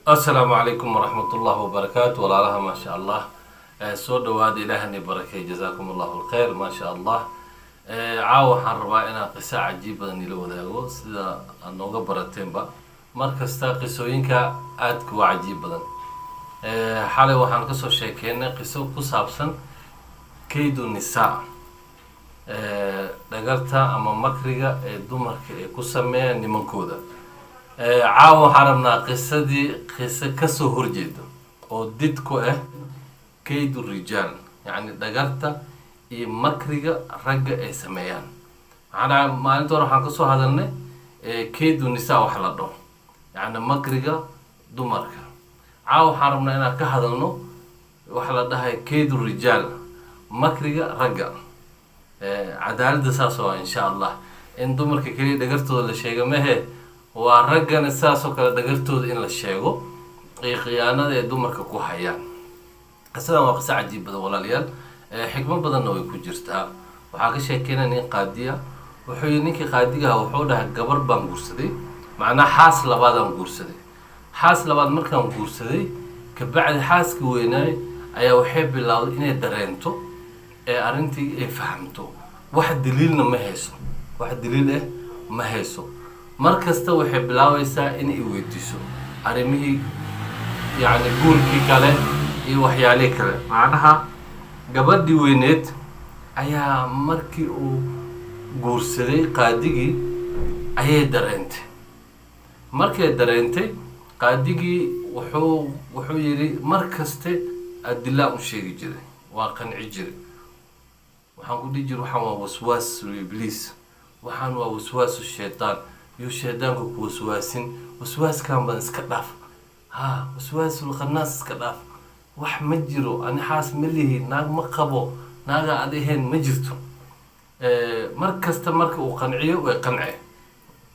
السلام عليكم ورحمة الله وبركاته والله ما شاء الله سو دhowaad ilaahani barakay جزاكم الله الخير ما شاء الله caawa waxaan rabaa inaan qiso cajiib badan ila wadaago sida aad nooga barateenba markasta qisooyinka aadka waa cajiib badan xalay waxaan kasoo sheekeynay qiso ku saabsan kaydu nisaa dhagarta ama makriga ee dumarka ay ku sameeyaan nimankooda caawa waxaan rabnaa qiso kasoo horjeedo oo did ku ah kaydu rijaal yacni dhagarta iyo makriga ragga ay sameeyaan macnaa maalinta hore waxaan kasoo hadalnay kaydu nisaa wax la dhaho yacni makriga dumarka caawa waxaan rabnaa inaan ka hadalno waxa la dhahay kaydu rijaal makriga ragga cadaaladda saas oo insha allah in dumarka keliya dhagartooda la sheega mahe waa raggana saasoo kale dhagartooda in la sheego iyo khiyaanada ay dumarka ku hayaan qisadan waa qiso cajiib badan walaalayaal xikmad badanna way ku jirtaa waxaa ka sheekeynaya nin qaadiya wuxuu yidhi ninkii qaadigaha wuxuu dhahay gabar baan guursaday macnaa xaas labaadaan guursaday xaas labaad markaan guursaday kabacdi xaaska weynaay ayaa waxay bilaawday inay dareento ee arrintii ay fahamto wax daliilna ma hayso wax daliil ah ma hayso mar kasta waxay bilaabaysaa inay weydiiso arrimihii yacni guurkii kale iyo waxyaalihii kale macnaha gabadhii weyneed ayaa markii uu guursaday qaadigii ayay dareentay markay dareentay qaadigii wuxuu yidhi mar kaste adilaa u sheegi jiray waa qanci jiray waxaan ku dhihi jiray waxaan waa waswaasu ibliis waxaan waa waswaasu shaytaan iyo shaydaanka ku waswaasin waswaaskan badan iska dhaaf waswaasul khannaas iska dhaaf wax ma jiro ani xaas ma lihi naag ma qabo naaga ad ahayn ma jirto mar kasta marka uu qanciyo way qancee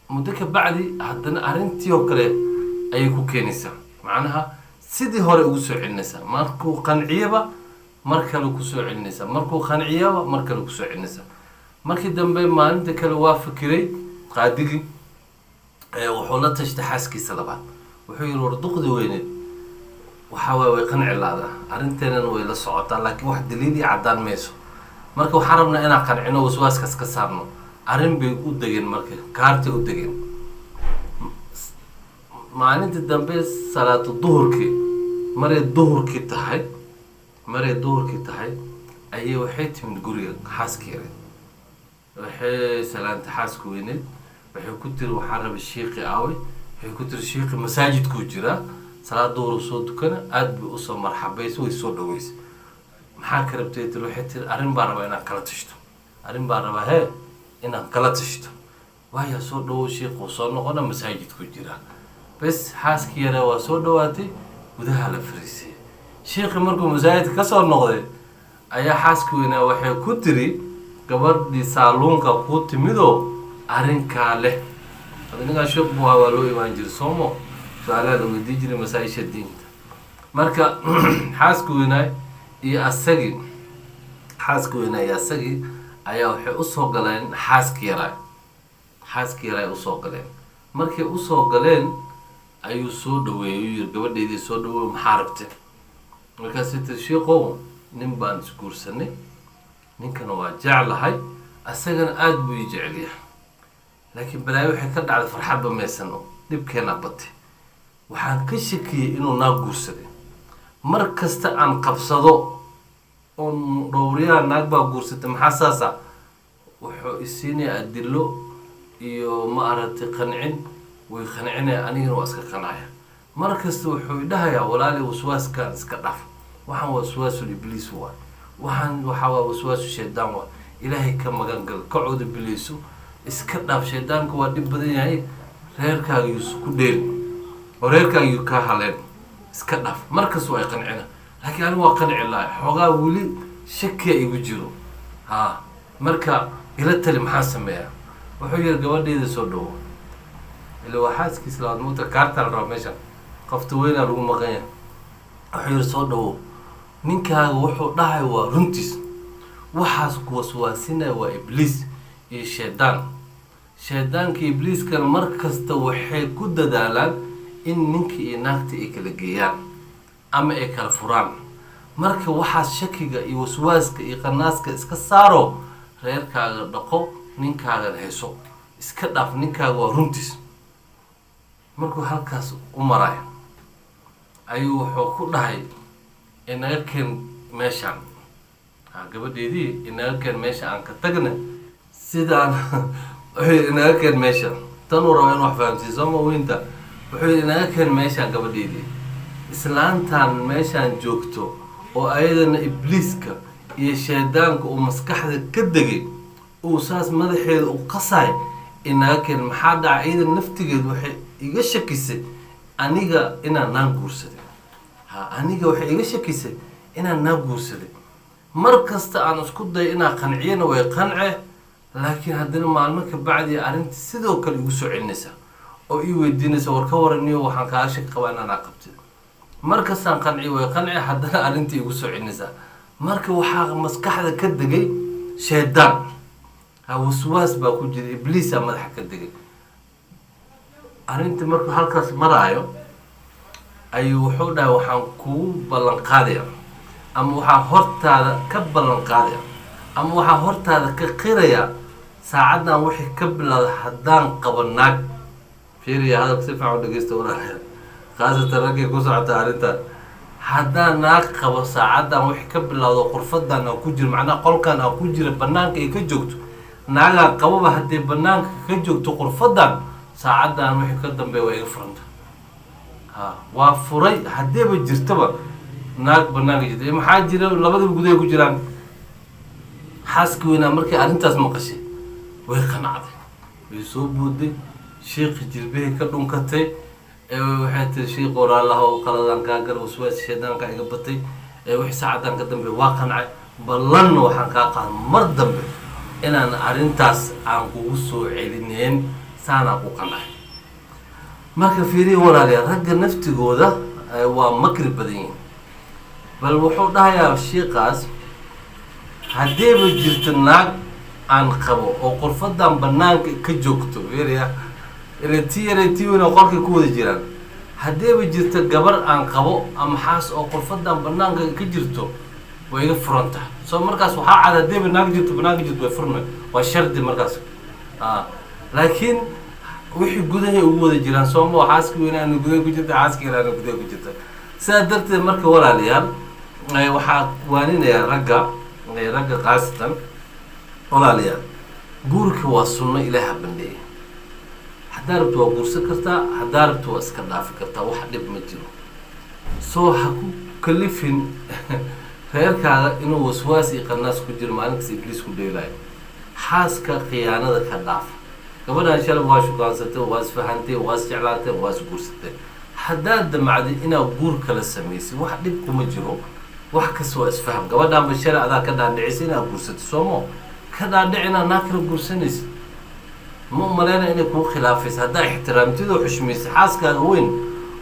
muddo ka bacdi haddana arrintii oo kale ayay ku keenaysaa macnaha sidii hore ugu soo celinaysaa markuu qanciyaba mar kale kusoo celinaysaa markuu qanciyaba mar kale kusoo celinaysaa markii dambe maalinta kale waa fikiray qaadigii wuxuu la tashtay xaaskiisa labaad wuxuu yidhi war duqdi weyneed waxaa waay way qanci laada arrinteenana way la socotaa laakiin wax daliil iyo caddaan mayso marka waxaan rabnaa inaan qancino waswaaskaas ka saarno arrin bay u degeen marka kaartay u degeen maalintii dambe salaatu duhurkii maray duhurkii tahay ayay waxay timid guriga xaaskeeda waxay salaantay xaaska weyneed waxay ku tiri waxaan rabay shiiqi aaway waxay ku tiri shiiqi masaajidkuu jiraa salaad duhur soo dukana aada bay usoo marxabaysa way soo dhaweysay maxaa ka rabtay tiri waxay tiri arrin baan rabaa inaan kala tashto arrin baan rabaa inaan kala tashto waayaa soo dhawow shiiquu soo noqona masaajidkuu jiraa bes xaaskii yaraa waa soo dhawaatay gudaha la fariisiyay shiiqi markuu masaajidka kasoo noqday ayaa xaaska weynaa waxay ku tiri gabadhii saaluunka kuu timidoo arrinkaa leh ninkaan sheekh buu ahaa waa loo imaan jiray soomo su-aalaha la weydii jiray masaa-isha diinta marka xaaska weynaay iyo asagii ayaa waxay usoo galeen xaaski yaraay usoo galeen markay usoo galeen ayuu soo dhaweeyey u yiri gabadheydii soo dhaweey maxaa rabte markaasay tiri sheekow nin baan isguursanay ninkana waa jeclahay asagana aada buu ii jecelyahay laakiin balaayo waxay ka dhacday farxadba maysano dhibkeena batay waxaan ka shakiyey inuu naag guursaday mar kasta aan qabsado oon dhowriyaha naag baa guursatay maxaa saasa wuxuu isiinaya adilo iyo ma aragtay qancin way qancinaya anigana waa iska qancaya mar kasta wuxuu idhahayaa walaali waswaaskaan iska dhaf waxaan waa waswaasul ibliis waay waxaa waa waswaasu shaydaan waay ilaahay ka magan gal ka cooda bileyso iska dhaaf shaydaanka waa dhib badan yahay reerkaaga yuusu ku dheeli oo reerkaaga yuu kaa haleen iska dhaaf markastu ay qancina laakiin anigu waa qanci lahay xoogaa weli shakiya igu jiro marka ila tali maxaa sameeyaa wuxuu yidhi gabadheeda soo dhawo ila waa xaaskiis labaad muta kaartaa la raba meeshan qofta weynaa lagu maqanya wuxuu yidhi soo dhawo ninkaaga wuxuu dhahay waa runtiis waxaas ku waswaasinaya waa ibliis iyo shaydaanka ibliiskana mar kasta waxay ku dadaalaan in ninkii iyo naagta ay kala geeyaan ama ay kala furaan. marka waxaa shakiga iyo waswaaska iyo qanaaska iska saaro, reerkaaga dhaqo, ninkaaga hayso, iska dhaaf, ninkaaga waa runtiis. markuu halkaas u maray ayuu wuxuu ku dhahay inaga keen meeshaan, gabadheedii inaga keen meesha aan ka tagna sidaan inaga keen meesha. tan uu rabo in wax fahamsiiso ma weynta, wuxuu inaga keen meeshaan gabadheedii. islaantan meeshaan joogto oo ayadana ibliiska iyo shaydaanka uu maskaxda ka degay uu saas madaxeeda u qasay, inaga keen. maxaa dhacay? iyada naftigeed waxay iga shakisay aniga inaan naan guursaday. aniga waxay iga shakisay inaan naan guursaday. mar kasta aan isku day inaan qanciyana way qance, laakiin haddana maalmo ka bacdi arrinta sidoo kale igu soo celinaysaa oo ii weydiinaysa war ka waraniyo waxaan kaaga shaki qabaa inaan qabtay. mar kastaan qanciyo way qance, haddana arrintii igu soo celinaysaa. marka waxaa maskaxda ka degay shaydaan, waswaas baa ku jira, ibliisaa madaxa ka degay. arrintii markuu halkaas maraayo ayuu wuxuu dhahay waxaan kugu ballan qaadaya, ama waxaa hortaada ka ballan qaadaya, ama waxaa hortaada ka qiraya saacaddan wixii ka bilowda haddaan qabo naag. fiiriya hadalka si fiican u dhegeysta walaalayaal, khaasatan raggay ku socota arrintan. haddaan naag qabo saacaddan wixii ka bilowda qurfadan aan ku jiro, macnaha qolkan aan ku jira banaanka ay ka joogto, naagaan qababa haddii banaanka ka joogto qurfadan, saacaddan wixii ka dambeeya waa iga furanta. waa furay haddiiba jirtaba naag banaanka jirta. maxaa jira? labadaba gudahay ku jiraan. xaaska weynaa markay arrintaas maqashay way qanacday, way soo booday, sheekhi jilbahay ka dhunkatay, waxay tiri sheekh walaalaha oo qaladaan kaa gal, waswaas shaydaanka iga batay, wixii saacaddan ka dambeeya waa qancay, ballanna waxaan kaa qaadan mar dambe inaan arrintaas aan kugu soo celineen, saanaa ku qancay. marka fiiriya walaalayaal, ragga naftigooda waa makri badan yihiin. bal wuxuu dhahayaa sheekaas haddiiba jirto naag aan qabo oo qurfadan banaanka ka joogto, fiiriya ila tii yare tii weyn oo qolkay ku wada jiraan, haddiiba jirto gabar aan qabo ama xaas oo qurfadan banaanka ka jirto way iga furan tahay. soo markaas waxaa cad haddiiba naag jirto banaanka jirto way furmay, waa shardi markaas. laakiin wixii gudahay ugu wada jiraan sooma, xaaska weynaana gudaha ku jirta, xaaska yaraana gudaha ku jirta. sidaa darteed marka walaalayaal waxaa waaninayaa ragga khaasatan walaalayaal, guurka waa sunno ilaaha bandheeya. haddaa rabto waa guursan kartaa, haddaa rabto waa iska dhaafi kartaa, wax dhib ma jiro. soo ha ku kalifin reerkaaga inuu waswaas iyo qanaas ku jiro, maalinkaas ibliis ku dheelaayo. xaaska khiyaanada ka dhaafa. gabadhaan shalay waa shukaansatay, waa isfahantay, waa isjeclaatay, waa isguursatay. haddaad damacday inaad guur kala samaysay wax dhib kuma jiro, wax kasta waa isfaham. gabadhaanba shalay adaa ka dhaadhicisay inaad guursatay, soomo ka dhaadhic inaad naag kala guursanaysa. ma umaleyna inay kuu khilaafaysa haddaa ixtiraamtid oo xushmaysay xaaskaaga weyn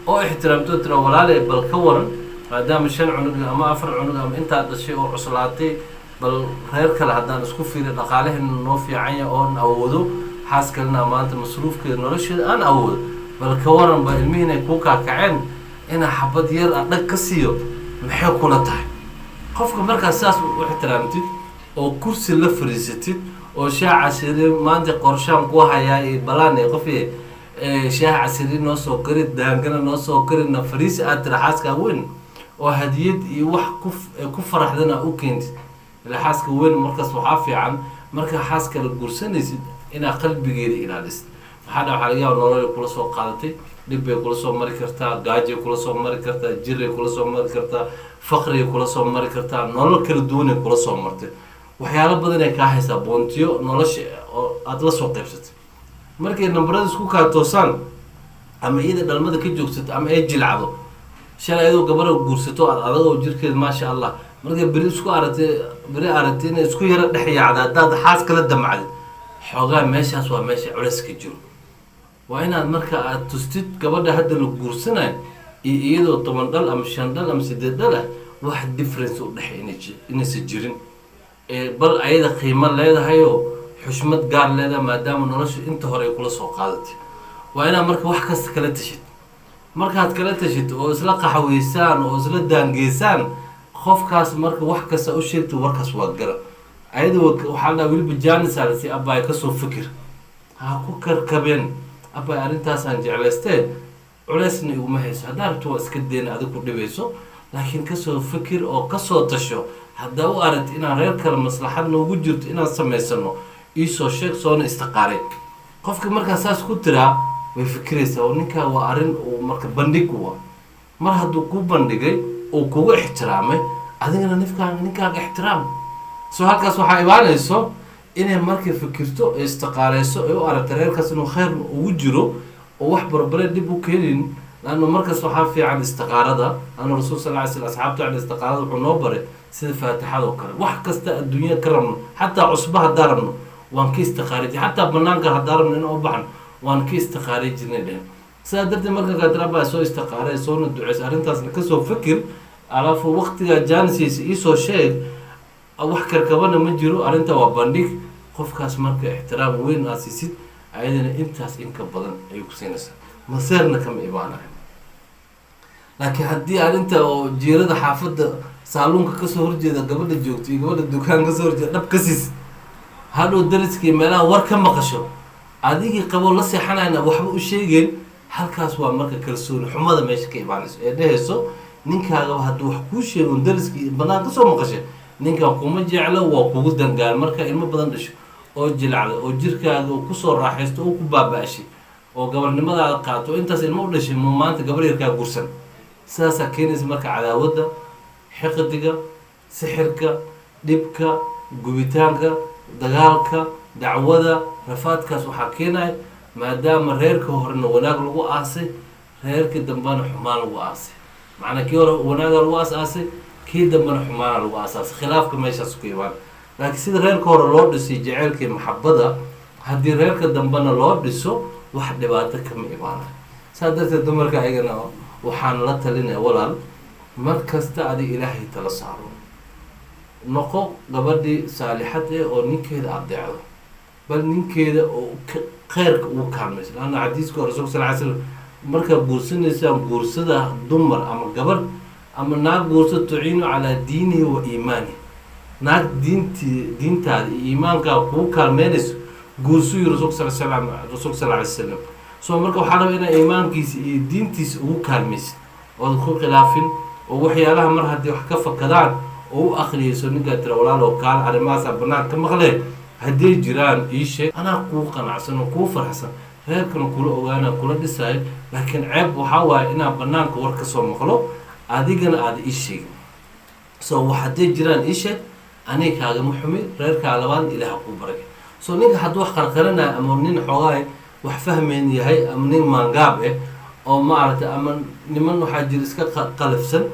oo ixtiraamtid tira walaalay bal ka waran, maadaama 5 cunug ama 4 cunug ama intaa dhashay oo cuslaatay, bal reer kale haddaan isku fiiriyo dhaqaalaheena noo fiican yahay oon awoodo, xaas kalena maanta masruufkeeda nolosheeda aan awoodo, bal ka waran ba ilmihiin ay kuu kaakaceen inaa xabad yar a dhag ka siiyo, maxay kula tahay? qofka markaas saas u ixtiraamtid oo kursi la fariisatid oo shaah casiri maanta qorshaan ku hayaa iyo balaan ee qofii shaah casiri noo soo kari, daangana noo soo kari, na fariisi aad tira xaaska weyn oo hadiyad iyo wax ku faraxdana u keentid. ila xaaska weyn markaas waxaa fiican marka xaaska la guursanaysid inaa qalbigeeda ilaalisid. maxaa dhaca? waxaa laga yaaba nolol kula soo qaadatay, dhib bay kula soo mari kartaa, gaajay kula soo mari kartaa, jiray kula soo mari kartaa, faqrigay kula soo mari kartaa, nolol kala duwanay kula soo martay. waxyaalo badan ay kaa haysaa boontiyo nolosha oo aada la soo qaybsatay. markay nambarada isku kaa toosaan ama iyada dhalmada ka joogsato ama ay jilcdo, shalay ayadoo gabara guursato adagoo jirkeeda maasha allah, markay beri aragtay inay isku yaro dhex yaacda haddaad xaas kala damacdid, xoogaa meeshaas waa meesha culays ka jiro. waa inaad marka aad tustid gabadha hadda la guursanayo iyo iyadoo 10 dhal ama 5 dhal ama 8 dhal ah wax difference u dhexeeya inaysan jirin. bal ayada qiimo leedahay oo xushmad gaar leedahay maadaama nolosha inta hore ay kula soo qaadatay. waa inaad marka wax kasta kala tashid. markaad kala tashito oo isla qaxweysaan oo isla daangeysaan qofkaas marka wax kasta u sheegto warkaas waa gala ayadoo waxaa la weliba jaanisal si abay kasoo fikir ha ku karkabeen abay arrintaasaan jeclaystee culeysna iguma hayso haddaa rabto waa iska deena adig ku dhibayso laakiin kasoo fikir oo kasoo tasho haddaa u aragti inaan reer kale maslaxad noogu jirto inaan samaysano iisoo sheeg soona istiqaaray qofka markaa saas ku tiraa way fikiraysaa oo ninkaa waa arrin uu marka bandhig uwa mar hadduu ku bandhigay uu kugu ixtiraamay adigana ninkaaga ixtiraam soo halkaas waxaa imaanayso inay markay fikirto ee istiqaarayso ee u aragta reerkaas inuu khayr ugu jiro oo wax barbare dib u keenin laanno markaas waxaa fiican istiqaarada ana rasuul sal ly sl asxaabta cala istiqaarada wuxuu noo baray sida faatixada oo kale wax kasta adduunya ka rabno xataa cusba haddaa rabno waan ka istiqaarij xataa banaanka haddaa rabno in u baxno waan ka istiqaaray jirnay dhehen sidaa darteed marka kaatirabaa soo istiqaaray soona duceysa arrintaasna kasoo fikir alaafu waqtigaa jaanisiisa iisoo sheeg wax karkabana ma jiro arrinta waa bandhig qofkaas marka ixtiraam weyn aad siisid ayadana intaas inka badan ayay ku siinaysaa maseerna kama imaanayo laakiin haddii arrinta oo jeerada xaafadda saaluunka kasoo horjeeda gabadha joogto iyo gabadha dukaan kasoo horjeeda dhab ka siis hadhow dariskii meelaha war ka maqasho adigii qaboo la seexanayna waxba u sheegeen halkaas waa marka kalsooni xumada meesha ka imaanayso ee dhehayso ninkaagaba hadduu wax kuu sheegon dariskii banaan kasoo maqashay ninkan kuma jeclo waa kugu dangaan marka ilmo badan dhasho oo jilacda oo jirkaaga oo kusoo raaxaysto oo ku baaba-ashay oo gabarnimadaada qaato intaas ilmo u dhashay mu maanta gabar yarkaa gursan sidaasaa keenaysa marka cadaawadda xiqdiga sixirka dhibka gubitaanka dagaalka dacwada rafaadkaas waxaa keenaya maadaama reerka horena wanaag lagu aasay reerkii dambena xumaan lagu aasay macnaa kii hore wanaaga lagu aas-aasay kii dambena xumaana lagu aasaasay khilaafka meeshaas ku imaan laakiin sida reerka hore loo dhisay jaceylkii maxabada haddii reerka dambena loo dhiso wax dhibaato kama imaanayo saa darteed dumarka ayagana waxaan la talinaya walaal mar kasta adig ilaahay tala saaro noqo gabadhii saalixad oo ninkeeda adeecdo bal ninkeeda oo kheyrka ugu kaalmayso laanna xadiiska rasuulka sal ly slam markaa guursanaysaan guursada dumar ama gabarh ama naag guursa tuciinu calaa diinihi wa iimaanihi naag diintaada iyo iimaankaa kugu kaalmeynayso guursuyi rasuulka sal ly slam soo marka waxaa raba inaa iimaankiisa iyo diintiisa ugu kaalmaysid ooda ku khilaafin oo waxyaalaha mar haddii wax ka fakadaan oo u akriyayso ninkaa tira walaaloo kaala arrimahaasa banaan ka maqleen hadday jiraan ii sheeg anaa kuu qanacsan oo kuu farxsan reerkana kula ogaana kula dhisaayo laakiin ceeb waxaa waaye inaa banaanka war kasoo maqlo adigana aada ii sheegin so wax hadday jiraan ii sheeg aniga kaagama xumi reerkaa labaad ilaah kuu baray so ninka hadduu wax qarqaranaya ama nin xoogaay wax fahmeyn yahay ama nin maangaab oo maaragtay ama niman waxaa jira iska qalafsan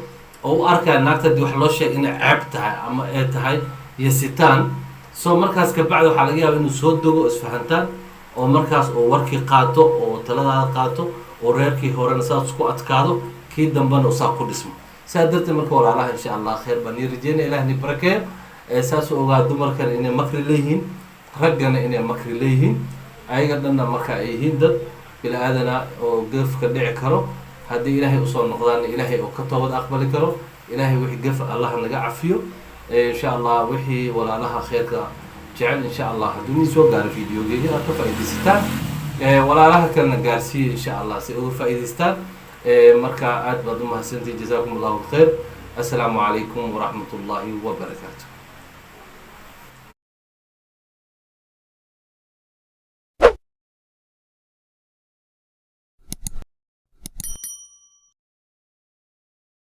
oo u arkaya naagta haddii wax loo sheeg inay ceeb tahay ama ay tahay yasitaan so markaas kabacdi waxaa laga yaaba inuu soo dogo isfahantaan oo markaas oo warkii qaato oo taladaada qaato oo reerkii horena saas ku adkaado kii dambena saa ku dhismo saa darteed marka walaalaha insha allah khayr baan nii rajeynaya ilaah ni barakeeyo saas u ogaa dumarkana inay makri leeyihiin raggana inay makri leeyihiin ayaga dhanna marka ay yihiin dad bili-aadana oo gefka dhici karo haddii ilaahay usoo noqdaana ilaahay oo ka toobad aqbali karo ilaahay wixii gef allah naga cafiyo insha allah wixii walaalaha khayrka jecel insha allah hadduu nii soo gaaro videogeedii aad ka faa'iidaysataan walaalaha kalena gaarsiiya insha allah si uga faa'iidaystaan marka aad baad umahadsantihi jazakum allahu khayr assalaamu calaykum waraxmat ullahi wabarakaatu